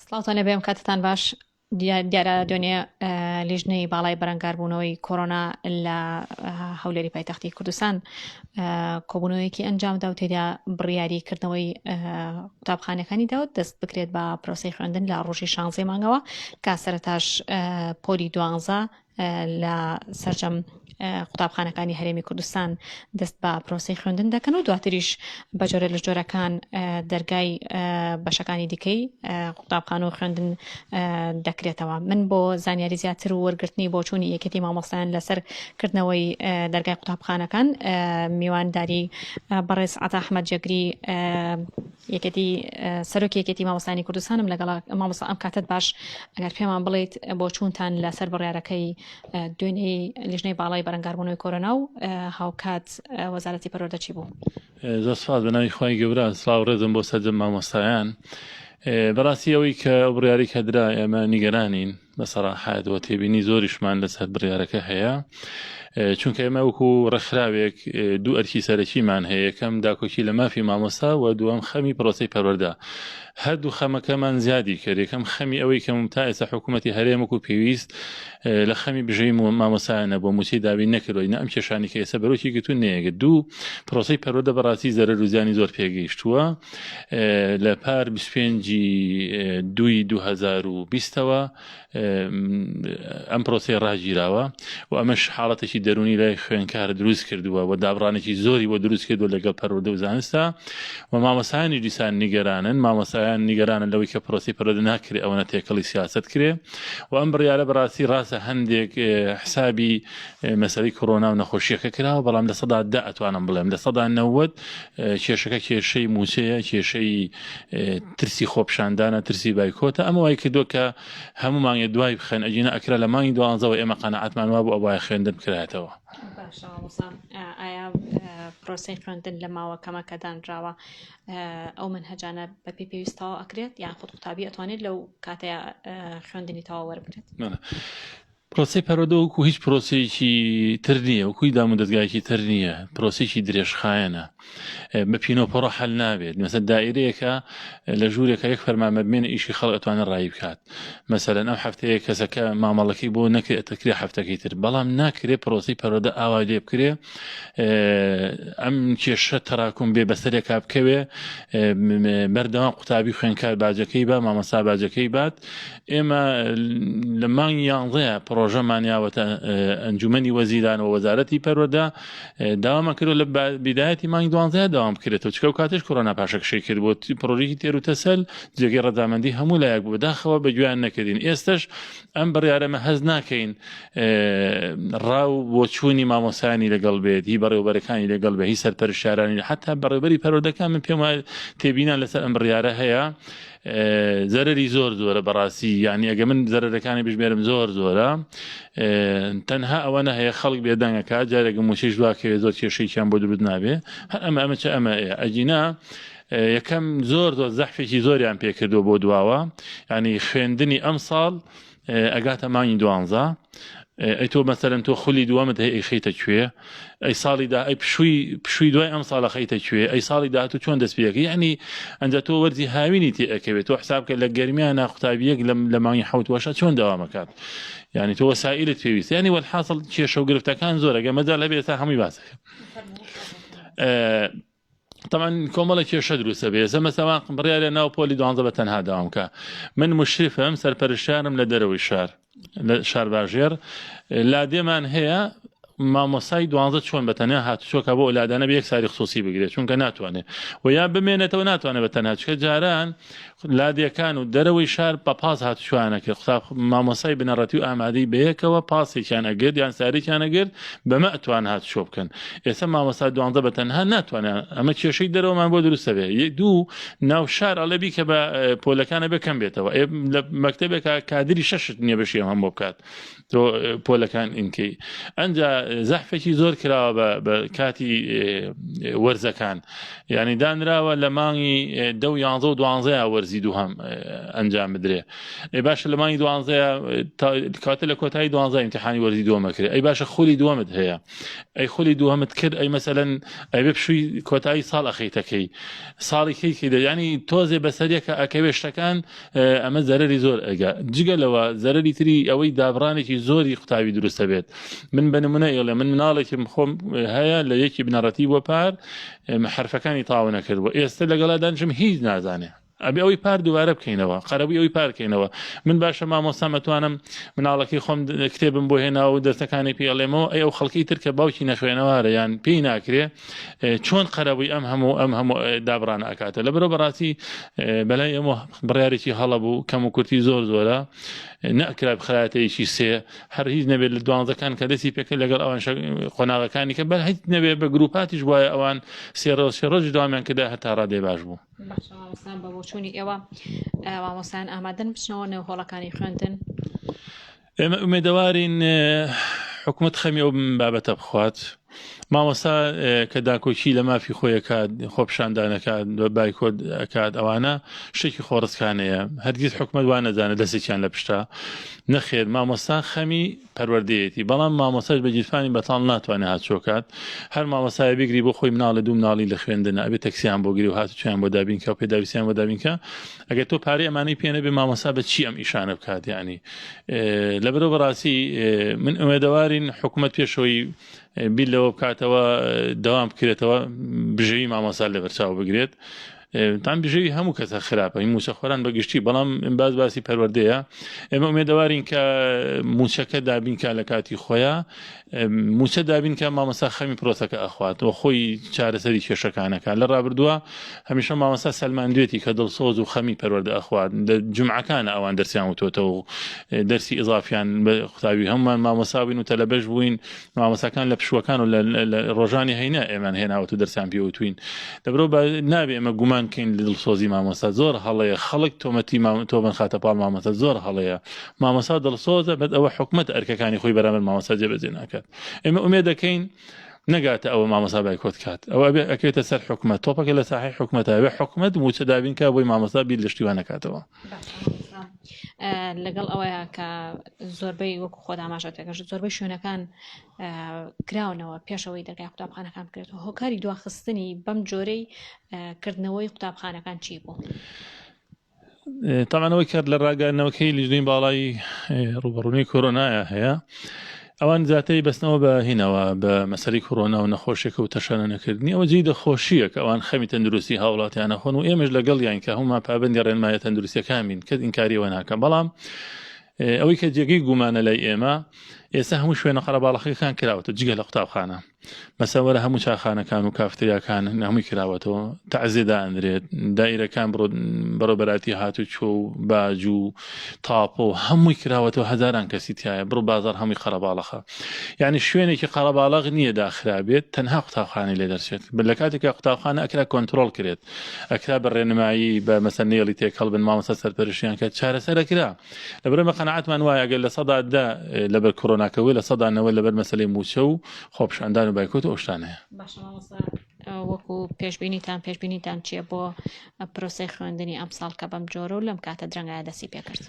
سڵاوتانە بێم کاتتان باش دیارە دوێنێ لیژنەی باڵای بەرەنگاربوونەوەی کۆڕۆنا لە هەولێری پایتەختی کوردستان کۆبوونەوەیەکی ئەنجامدا و تێدا بڕیاریکردنەوەی قوتابخانەکانی داوت دەست بکرێت بە پرۆسەی خوێندن لە ڕۆژی 16 مانگەوە کە سەرەتاش پۆلی 12 لە سەرجەم قوتابخانەکانی هەرێمی کوردستان دەست بە پرۆسەی خوێندن دەکەن و دواتریش بەجۆرە لە جۆرەکان دەرگای بەشەکانی دیکەی قوتابخانە و خوێندن دەکرێتەوە. من بۆ زانیاری زیاتر و وەرگرتنی بۆ چوونی یەکێتی مامۆستایان لەسەر کردنەوەی دەرگای قوتابخانەکان میوانداری بەڕێز عەتا ئەحمەد جەگری یەکێتی سەرۆکی یەکێتی مامۆستایانی کوردستانم لەگەڵ مامۆستا ئەم کاتت باش ئەگەر پێمان بڵێیت بۆ چوونتان لەسەر بڕیارەکەی دوێنێی لیژنەی باڵای بەرەنگاربوونەوەی کۆرۆنا و هاوکات وەزارەتی پەروەردە چی بوو؟ زۆر سپاس بەناوی خۆی گەورە سڵاو ڕێزم بۆ سەرجەم مامۆستایان. بەڕاستی ئەوەی کە ئەو بڕیاری کە درا ئێمە نیگەرانین بەسەراحەت و تێبینی زۆریشمان لەسەر بڕیارەکە هەیە، چونکە ئێمە وەکو ڕێکخراوێک دوو ئەرکی سەرەکیمان هەیە، یەکەم داکۆکی لە مافی مامۆستا و دووەم خەمی پرۆسەی پەروەردە. هەردوو خەمەکەمان زیادی کرد. یەکەم خەمی ئەوەی کە تا ئێستا حکوومەتی هەرێمێک و پێویست لە خەمی بژەی مامۆسایانە بۆ موچەی دابین نەکردەوەی نە ئەم کێشانی کە ئێستا بەرۆکی گرتوون نەیەگەت. دوو پرۆسەی پەروەردە بەڕاستی زەرەر و زیانی زۆر پێگەیشتووە. لە پار 25/2/2000ەوە ئەم پرۆسەی ڕاگیراوە و ئەمەش حاڵەتێکی دەرونی لای خوێنکار دروست کردووە و دابڕانێکی زۆری بۆ دروست کردووە لەگەڵ پەروەردە و زانستە و مامۆسایانی دیسان نیگەرانن. مامۆسایان نیگەرانن لەوەی کە پرۆسەی پەروەردە ناکرێ ئەوەنە تێکەڵی سیاست کرێ و ئەم بڕیارە بەڕاستی ڕاستە هەندێک حسابی مەسەلەی کۆڕۆنا و نەخۆشیەکە کراوە، بەڵام لە سەدا 10 ئەتوانم بڵێم لە سەدا 90 کێشەکە کێشەی موچەیە، کێشەی ترسی خۆپشاندانە، ترسی بایکۆتە. ئەمە وای کردووە کە هەموو مانگێ دوای بخەن ئەجینە ئەکرا لە مانگی 12 ئێمە قەنەعەتمان وا بوو ئەوای خوێندن بکرێتەوە. باشە ئایا پرۆسەی خوێندن لە ماوەکەمە کە دانراوە ئەو منهەجانە بە پێویستەوە ئەکرێت یان خۆت قوتابی ئەتوانێت لەو کاتەیە خوێندنی تەواو وەربگرێت؟ پرۆسەی پەروەردە وەکو هیچ پرۆسەیەکی تر نییە، وەکوی دام و دەستگایەکی تر نییە، پرۆسەیەکی درێژخایەنە، بە پینۆپۆڕە حەل نابێت. مەسەڵەن دائیرەیەکە لە ژوورێکە یەک فەرمانبەر بمێنە ئیشی خەڵک ئەتوانێت ڕای بکات. مەسەڵەن ئەم هەفتەیە کەسەکە مامەڵەکەی بۆ نەکرێت ئەتەکرێ هەفتەکەی تر، بەڵام ناکرێت پرۆسەی پەروەردە ئاوای لێ بکرێ، ئەم کێشە تەراکم بێ بەسەرێکا بکەوێ، بەردەوام قوتابی خوێنکار باجەکەی با، مامۆستا باجەکەی بات. ئێمە لە مانگی 11 پرۆژەمان یاوەتە ئەنجومەنی وەزیران و وەزارەتی پەروەردە داوامە کردو لە بیدایەتی مانگی 12 داوام بکرێتەوە، چکە و کاتش کۆڕۆنا پاشەکشەی کرد بۆ پرۆژێکی تێر و تەسەل جێگەی ڕەدامەندی هەموو لایەک بوو، بەداخەوە بەگویان نەکردین. ئێستش ئەم بڕیارەمە هەز ناکەین ڕاو بۆ چوونی مامۆسایانی لەگەڵ بێت، هی بەڕێوەبەرەکانی لەگەڵ بێ، هی سەرپەرشتارانی، حتا بەڕێوەبەری پەروەردەکان من پێم وایە تێبینان لەسەر ئەم بڕیارە هەیە. زەرەری زۆر زۆرە بەڕاستی، یعنی ئەگە من زەرەرەکانی بژمێرم زۆر زۆرە. تەنها ئەوەنە هەیە خەڵک بێدەنگەکە جارێکە موچەیش دواکەوێت زۆر کێشەیەکیان بۆ دروست نابێ. هەر ئەمە چ ئەمە ئەجینا یەکەم زۆر زەحفێکی زۆریان پێکردو بۆ دواوە، ینی خوێندنی ئەم ساڵ ئەگاتە مانگی 12. ئەی تۆ مەسەلەن تۆ خولی دووەمت هەیە ئەی خەیتە کوێ، ئەی ساڵی دا ئەی پشووی دوای ئەم ساڵە خەیتە کوێ، ئەی ساڵی داهاتوو چۆن دەست پێەکەی، یعنی ئەنجا تۆ وەرزی هاوینی تێئەکەوێت، تۆ حسابکە لە گەرمیانە قوتابیەک لە مانگی 7 وەشە چۆن دەوامەکات، یعنی تۆ وەسائلت پێویست، یعنی وەلحاصل کێشە و گرفتەکان زۆرە. مەجال هەبێت تا هەمووی باسەکە. طبعا کۆمەڵە کێشە دروستە بێ. مەسەڵەن بڕیارە ناو پۆلی 12 بە تەنها داوام بکە. من مشرفم، سەرپەرشتارم لە دەرەوەی شار، لە شار باژێر لادێمان هەیە مامۆسای 12 چۆن بەتەنیا هاتوچۆکە بۆ ئەولادانە بە یەک ساری خصوصی بگرێت، چونکە ناتوانێت و یا بمێنێتەوە ناتوانێت بەتەنها، چکە جاران لادیەکان و دەرەوەی شار بە پاس هاتوچوانەکە مامۆسای بنەڕەتی و ئامادەی بەیەکەوە پاسێکیان ئەگرت یان ساریکیان ئەگرت بەمە ئەتوان هاتوچۆ بکەن. ئێستا مامۆسای 12 بەتەنها ناتوانێت، ئەمە کێشەی دەرەوەمان بۆ دروستە بێ. دوو ناو شار ئەڵەبی کە بە پۆلەکانە بکەم بێتەوە، لە مەکتەبێکە کادری 6 نییە بەشی هەم بۆ بکات تۆ پۆلەکان ئینکەی ئەنجا زەحفێکی زۆر کراوە بە کاتی وەرزەکان یعنی دانراوە لە مانگی 10 و 11 و 12 وەرزی دووهەم ئەنجام بدرێ ئەی باشە لە مانگی 12 کاتە لە کۆتایی 12 ئیمتیحانی وەرزی دووەمە کرێ ئەی باشە خولی دووەمت هەیە ئەی خولی دووەمت کرد ئەی مەسەلەن ئەی بێ پشووی کۆتایی ساڵ ئەخەیتەکەی ساڵی کەی ینی تۆزێ بەسەریەکە ئەکەوێ شتەکان ئەمە زەرەری زۆر ئەگا جگەلەوە زەرەری تری ئەوەی دابڕانێکی زۆری قوتابی دروستە بێت من بنمونە ئێڵێ من مناڵێکم خۆم هەیە لە یەکی بنەڕەتی بۆ پار حرفەکانی تاو نەکردوە ئێستا لەگەڵا دانیشم هیچ نازانێ ئەبێ ئەوەی پار دووارە بکەینەوە قەرەبووی ئەوەی پارکەینەوە من باشە مامۆستا مەتوانم مناڵەکەی خۆم کتێبم بۆ هێنا و دەستەکانی پێڵێمەوە ئەو خەڵکی ترکە باوکی نەخوێنەوارە یان پێی ناکرێ چۆن قەرەبووی ئەم هەموو دابڕانە ئەکاتە لە بەرەو بەڕاستی بەلای ئەمە بڕیارێکی هەڵە بوو کەم و کورتی زۆر زۆرە نەکرا بخراتەیەکی سێ هەر هیچ نەبێت لە دوانزەکان کە دەستی پێکە لەگەڵ ئەوان قۆناغەکانی کە بەر هیچ نەبێت بە گروپاتیش وایە ئەوان سێ ڕۆژ دوامیان کەدا هەتا ڕادێ باش بوو باشان بە بۆچوونی ئێوە مامۆستایان ئامادەن بچنەوە نێوهۆڵەکانی خوێندن ئێمە ئومێدەوارین حکومت خەمی ئەو بابەتە بخوات مامۆستا کە داکۆکی لە مافی خۆیەکات خۆپشاندانەکات بە بایکۆت ئەکات ئەوانە شتێکی خۆڕستکانەیە هەرگیز حکومت وان نەزانە دەستێکیان لە پشتا نەخێر مامۆستا خەمی پەروەردەیەتی بەڵام مامۆستاش بە گیرفانی بەتاڵ ناتوانێت هاتچۆکات هەر مامۆستای بگری بۆ خۆی مناڵە دوو مناڵی لە خوێندنە ئەبێت تەکسیان بۆ گیری و هاتوچیان بۆ دابینکە و پێداویستیان بۆ دابینکە ئەگەر تۆ پارەی ئەمانەی پێنە بێ مامۆستا بە چی ئەم ئیشانە بکات یعنی لەبەرەوە بەڕاستی من ئومێدەوارین حکومت پێشەوەی بیل لەوە بکاتەوە دەوام بکرێتەوە بژەوی مامۆستا لە بەرچاو بگرێت تام بژەوی هەموو کەسە خراپە این موچە خۆران بەگشتی بەڵام باسی پەروەردەیە ئێمە ئومێدەوارین کە موچەکە دابینکە لە کاتی خۆیان موچە دابینکە مامۆستا خەمی پرۆسەکە ئەخوات و خۆی چارەسەری کێشەکانەکە لە ڕابردووە هەمیشە مامۆستا سەلماندوێتی کە دڵسۆز و خەمی پەروەردە ئەخوات جمعەکانە ئەوان دەرسیان وتۆتەوە و دەرسی ئیزافیان بە قوتابی هەمومان مامۆستا بووین و تەلەبەش بووین مامۆستاکان لە پشوەکان و لە ڕۆژانی هەینە ئێمان هێناوەت و دەرسیان پێوتوین لەبەرەوە نابێ ئەمە گومان کەین لە دڵسۆزی مامۆستا زۆر هەڵەیە خەڵک تۆمەتی تۆمەن خاتە پاڵ مامۆستا زۆر هەڵەیە مامۆستا دڵسۆزە بەد ئەوە حکومەت ئەرکەکانی خۆی بەرامبەر مامۆستا جێبەجێ ناکات ئێمە ئومێد دەکەین نەگاتە ئەوە مامۆستا بایکۆت کات ئەوە ئەکەوێتە سەر حکومەت تۆپەکە لە ساحەی حکومەتە بێ حکومەت موچە دابینکە بۆی مامۆستا بیر لە شتیوان نەکاتەوە لەگەڵ ئەوەیە کە زۆربەی وەکو خۆ ئاماژەتێکەش زۆربەی شوێنەکان کراونەوە پێشەوەی دەرگای قوتابخانەکان بکرێتەوە هۆکاری دواخستنی بەم جۆرەی کردنەوەی قوتابخانەکان چی بوو؟ تاوانەوەی کرد لە ڕاگەاندنەوەکەی لیژنەی باڵای ڕوبەڕوونی کۆرۆنایە هەیە ئەوان زیاتری بەستنەوە بە هینەوە بە مەسەری کۆرۆنا و نەخۆشیێکە و تەشانە نەکردنی ئەوە جێی دەخۆشیە کە ئەوان خەمی تەندروستی هاوڵاتیانە خۆن و ئێمەش لەگەڵ یان کە هەمومان پابندی ڕێنمایە تەندروستیەکانین کە ئینکاریەوە ناکە بەڵام ئەوەی کە جێگەی گومانە لای ئێمە ئێستا هەموو شوێنە قەرەباڵەخەکان کراوەتە جگە لە قوتابخانە مەسەوەرە هەموو چاخانەکان و کافتریاکان هەمووی کراوەتەوە تەعزیێدا ئەندرێت دایرەکان بەڕۆبەراتی هاتو چۆ و باج و تاپ و هەمووی کراوەتەوە هەزاران کەسی تایە بڕۆ بازار هەمووی قەرەباڵەخە یعنی شوێنێکی قەرەباڵغ نییە داخرابێت تەنها قوتابخانەی لێ دەرچێت لە کاتێکە قوتابخانە ئەکرا کۆنتڕۆڵ کرێت ئەکرا بە ڕێنمایی بە مەسەنێڵی تێکەڵ بن مامۆستا سەرپەرشتیان کە چارەسەر ئەکرا لەبەر بە قەنەعەتمان وایە ئەگەر لە سەدادا لەبەر کۆرۆناکەوەی لە سەدانەوە لەبەر مەسەلەی موچە و خۆپشاندان و بایکۆت و ئەوشتانەیە وەکو پێشبینیتان چییە بۆ پرۆسەی خوێندنی ئەم ساڵ کە بەم جۆرە و لەم کاتە درەنگایە دەستی پێکرد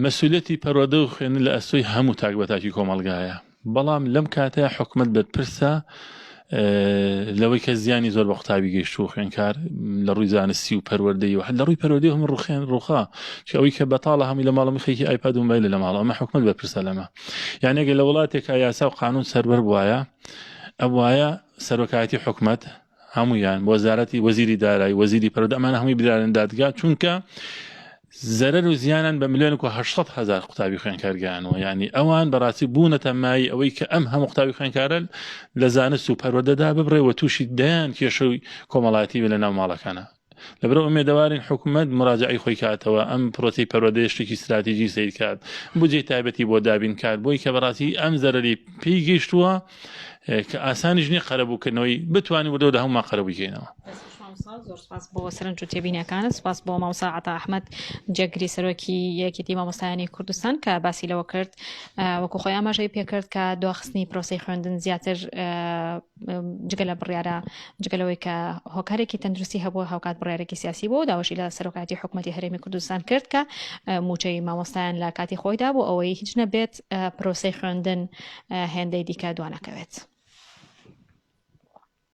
مەسئولەتی پەروەردە و خوێندن لە ئەستۆی هەموو تاکبەتاکی کۆمەڵگایە بەڵام لەم کاتەیە حکومت بەرپرسە لەوەی کە زیانی زۆر بە قوتابی گەیشت و خوێنکار لە ڕووی زانستی و پەروەردەی و لە ڕووی پەروەردەی هەموو ڕوخا ئەوەی کە بەتاڵە هەمووی لە ماڵەمی خەیکی ئایپاد و مۆبایل لە ماڵ ئەمە حکومت بەرپرسە لەمە یعنی ئەگەر لە وڵاتێکە یاسا و قانون سەربەر بوایە ئەم وایە سەرۆکایەتی حکومت هەمویان وەزارەتی وەزیری دارایی وەزیری پەروەردە ئەمانە هەمووی بدرێن دادگا چونکە زەرەر و زیانان بە 1,800,000 قوتابی خوێنکارگیانەوە یعنی ئەوان بەڕاستی بوونەتە مای ئەوەی کە ئەم هەموو قوتابی خوێنکارە لە زانست و پەروەردەدا ببڕێوە تووشی دەیان کێشەوەی کۆمەڵایەتی لە ناو ماڵەکانە لەبەرەوە ئومێدەوارین حکومت مراجعەی خۆی کاتەوە ئەم پرۆسی پەروەردەی شتێکی استراتیژی سیر کات بودجێ تایبەتی بۆ دابین کات بۆی کە بەڕاستی ئەم زەرەری پێی گەیشتووە کە ئاسانیش نییە قەرەبووکردنەوەی بتوانین بۆ دەو هەمومان قەرەبووی کەینەوە زۆر سپاس بۆ سەرنج و تێبینیەکانت، سپاس بۆ مامۆستا عەتا ئەحمەد جێگری سەرۆکی یەکێتی مامۆستایانی کوردستان کە باسی لەوە کرد وەکو خۆی ئاماژەی پێکرد کە دواخستنی پرۆسەی خوێندن زیاتر جگە لە بڕیارە جگەلەوەی کە هۆکارێکی تەندروستی هەبووە هاوکات بڕیارێکی سیاسی بوو داوەشی لە سەرۆکاتی حکوومەتی هەرێمی کوردستان کرد کە موچەی مامۆستایان لە کاتی خۆیدا بوو ئەوەی هیچ نەبێت پرۆسەی خوێندن هێندەی دیکە دوانەکەوێت.